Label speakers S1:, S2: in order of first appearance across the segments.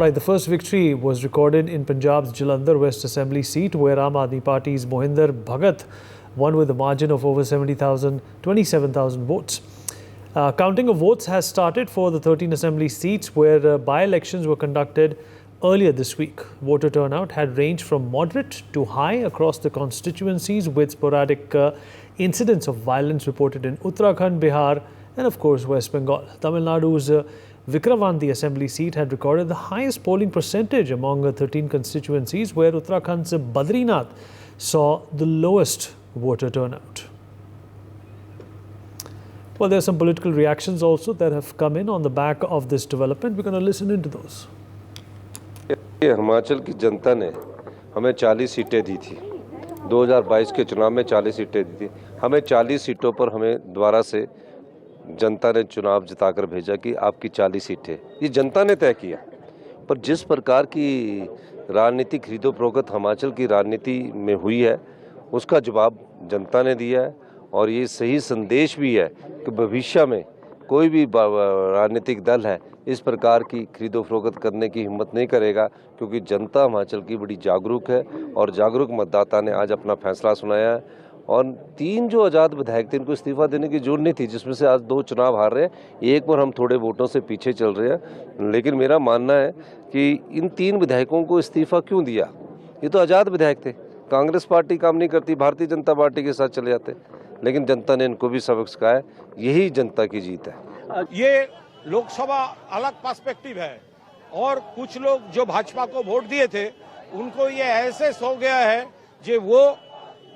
S1: Alright, the first victory was recorded in Punjab's Jalandhar West Assembly seat, where Aam Aadmi Party's Mohinder Bhagat won with a margin of over 27,000 votes. Counting of votes has started for the 13 assembly seats where by-elections were conducted earlier this week. Voter turnout had ranged from moderate to high across the constituencies, with sporadic incidents of violence reported in Uttarakhand, Bihar and of course West Bengal. Tamil Nadu's Vikramvandi assembly seat had recorded the highest polling percentage among 13 constituencies, where Uttarakhand's Badrinath saw the lowest voter turnout. Well, there are some political reactions also that have come in on the back of this development. We're going to listen into those.
S2: Himachal की जनता ने हमें 40 सीटें दी थी। 2022 के चुनाव में 40 सीटें दी थी। हमें 40 सीटों पर हमें दोबारा से जनता ने चुनाव जिताकर भेजा कि आपकी 40 सीटें, ये जनता ने तय किया। पर जिस प्रकार की राजनीति खरीदो फरोख्त हिमाचल की राजनीति में हुई है, उसका जवाब जनता ने दिया है और ये सही संदेश भी है कि भविष्य में कोई भी राजनीतिक दल है इस प्रकार की खरीदो फरोख्त करने की हिम्मत नहीं करेगा, क्योंकि जनता हिमाचल की बड़ी जागरूक है और जागरूक मतदाता ने आज अपना फैसला सुनाया है। और 3 जो आज़ाद विधायक थे इनको इस्तीफा देने की जरूरत नहीं थी, जिसमें से आज 2 चुनाव हार रहे हैं, एक पर हम थोड़े वोटों से पीछे चल रहे हैं। लेकिन मेरा मानना है कि इन 3 विधायकों को इस्तीफा क्यों दिया? ये तो आज़ाद विधायक थे, कांग्रेस पार्टी काम नहीं करती, भारतीय जनता पार्टी के साथ चले जाते, लेकिन जनता ने इनको भी सबक सिखाया। यही जनता की जीत है।
S3: ये लोकसभा अलग पर्सपेक्टिव है और कुछ लोग जो भाजपा को वोट दिए थे उनको ये ऐसे हो गया है कि वो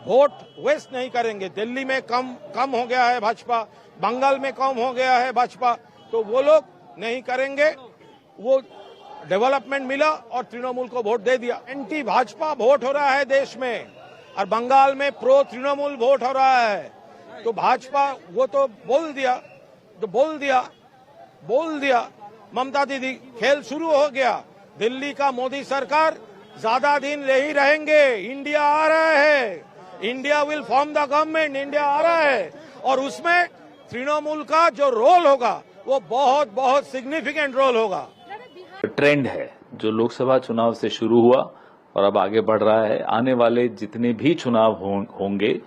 S3: वोट वेस्ट नहीं करेंगे। दिल्ली में कम हो गया है भाजपा, बंगाल में कम हो गया है भाजपा, तो वो लोग नहीं करेंगे। वो डेवलपमेंट मिला और तृणमूल को वोट दे दिया। एंटी भाजपा वोट हो रहा है देश में और बंगाल में प्रो तृणमूल वोट हो रहा है। तो भाजपा वो तो बोल दिया ममता दीदी, खेल शुरू हो गया। दिल्ली का मोदी सरकार ज्यादा दिन नहीं रहेंगे, इंडिया आ रहा है, India will form the government, India आ रहा है और उसमें तृणमूल का जो रोल होगा वो बहुत सिग्निफिकेंट रोल होगा।
S4: ट्रेंड है जो लोकसभा चुनाव से शुरू हुआ और अब आगे बढ़ रहा है। आने वाले जितने भी चुनाव होंगे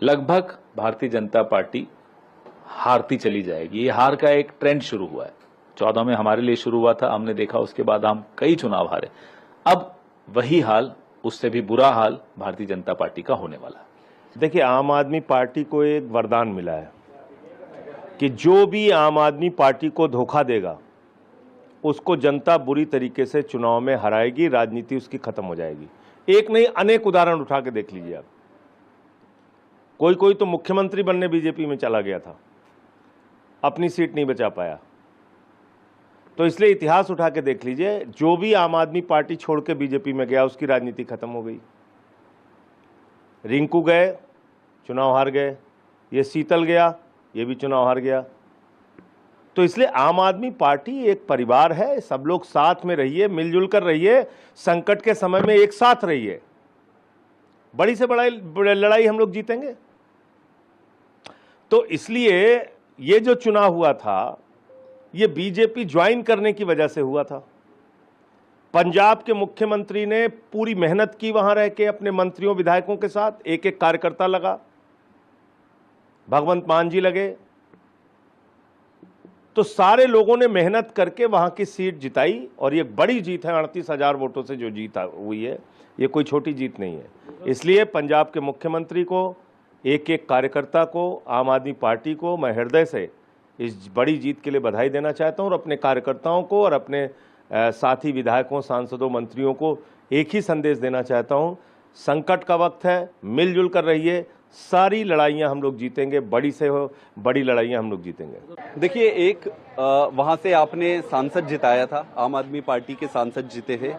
S4: लगभग भारतीय जनता पार्टी हारती चली जाएगी। ये हार का एक ट्रेंड शुरू हुआ है। 14 में हमारे लिए शुरू हुआ था, हमने देखा उसके बाद हम कई चुनाव हारे। अब वही हाल, उससे भी बुरा हाल भारतीय जनता पार्टी का होने वाला है।
S5: देखिए, आम आदमी पार्टी को एक वरदान मिला है कि जो भी आम आदमी पार्टी को धोखा देगा उसको जनता बुरी तरीके से चुनाव में हराएगी, राजनीति उसकी खत्म हो जाएगी। एक नहीं अनेक उदाहरण उठा के देख लीजिए आप। कोई तो मुख्यमंत्री बनने बीजेपी में चला गया था, अपनी सीट नहीं बचा पाया। तो इसलिए इतिहास उठा के देख लीजिए, जो भी आम आदमी पार्टी छोड़ के बीजेपी में गया उसकी राजनीति खत्म हो गई। रिंकू गए, चुनाव हार गए, ये शीतल गया, ये भी चुनाव हार गया। तो इसलिए आम आदमी पार्टी एक परिवार है, सब लोग साथ में रहिए, मिलजुल कर रहिए, संकट के समय में एक साथ रहिए। बड़ी से बड़ी लड़ाई हम लोग जीतेंगे। तो इसलिए ये जो चुनाव हुआ था ये बीजेपी ज्वाइन करने की वजह से हुआ था। पंजाब के मुख्यमंत्री ने पूरी मेहनत की, वहां रह के अपने मंत्रियों विधायकों के साथ एक एक कार्यकर्ता लगा, भगवंत मान जी लगे, तो सारे लोगों ने मेहनत करके वहां की सीट जिताई और ये बड़ी जीत है। 38,000 वोटों से जो जीत हुई है ये कोई छोटी जीत नहीं है। इसलिए पंजाब के मुख्यमंत्री को, एक एक कार्यकर्ता को, आम आदमी पार्टी को मैं हृदय से इस बड़ी जीत के लिए बधाई देना चाहता हूं और अपने कार्यकर्ताओं को और अपने साथी विधायकों, सांसदों, मंत्रियों को एक ही संदेश देना चाहता हूं। संकट का वक्त है, मिलजुल कर रहिए, सारी लड़ाइयां हम लोग जीतेंगे, बड़ी से हो बड़ी लड़ाइयां हम लोग जीतेंगे।
S6: देखिए, एक वहां से आपने सांसद जिताया था, आम आदमी पार्टी के सांसद जीते थे,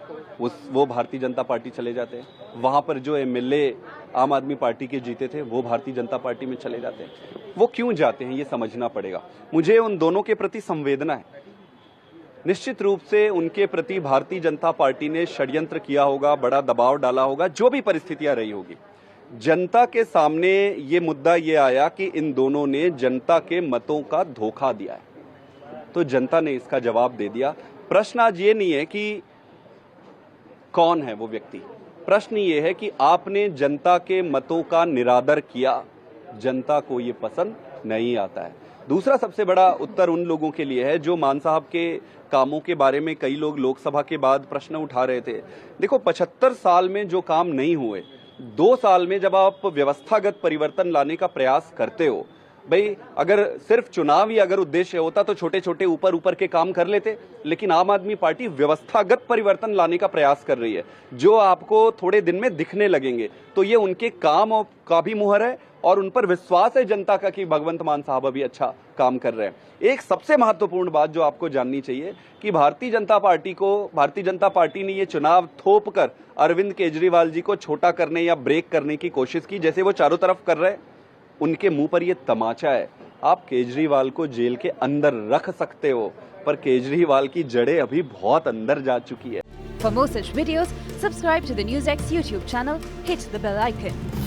S6: वो भारतीय जनता पार्टी चले जाते हैं। वहां पर जो एमएलए आम आदमी पार्टी के जीते थे वो भारतीय जनता पार्टी में चले जाते हैं। वो क्यों जाते हैं ये समझना पड़ेगा। मुझे उन दोनों के प्रति संवेदना है। निश्चित रूप से उनके प्रति भारतीय जनता पार्टी ने षड्यंत्र किया होगा, बड़ा दबाव डाला होगा, जो भी परिस्थितियां रही होगी। जनता के सामने ये मुद्दा ये आया कि इन दोनों ने जनता के मतों का धोखा दिया है, तो जनता ने इसका जवाब दे दिया। प्रश्न आज ये नहीं है कि कौन है वो व्यक्ति, प्रश्न ये है कि आपने जनता के मतों का निरादर किया, जनता को ये पसंद नहीं आता है। दूसरा सबसे बड़ा उत्तर उन लोगों के लिए है जो मान साहब के कामों के बारे में कई लोग लोकसभा के बाद प्रश्न उठा रहे थे। देखो 75 साल में जो काम नहीं हुए, 2 साल में जब आप व्यवस्थागत परिवर्तन लाने का प्रयास करते हो, भाई अगर सिर्फ चुनाव ही अगर उद्देश्य होता तो छोटे छोटे ऊपर के काम कर लेते, लेकिन आम आदमी पार्टी व्यवस्थागत परिवर्तन लाने का प्रयास कर रही है जो आपको थोड़े दिन में दिखने लगेंगे। तो ये उनके काम का भी मुहर है और उन पर विश्वास है जनता का कि भगवंत मान साहब अभी अच्छा काम कर रहे हैं। एक सबसे महत्वपूर्ण बात जो आपको जाननी चाहिए कि भारतीय जनता पार्टी ने ये चुनाव थोप कर अरविंद केजरीवाल जी को छोटा करने या ब्रेक करने की कोशिश की, जैसे वो चारों तरफ कर रहे हैं। उनके मुंह पर ये तमाचा है। आप केजरीवाल को जेल के अंदर रख सकते हो, पर केजरीवाल की जड़ें अभी बहुत अंदर जा चुकी है।
S7: For more such videos, subscribe to the NewsX YouTube channel, hit the bell icon.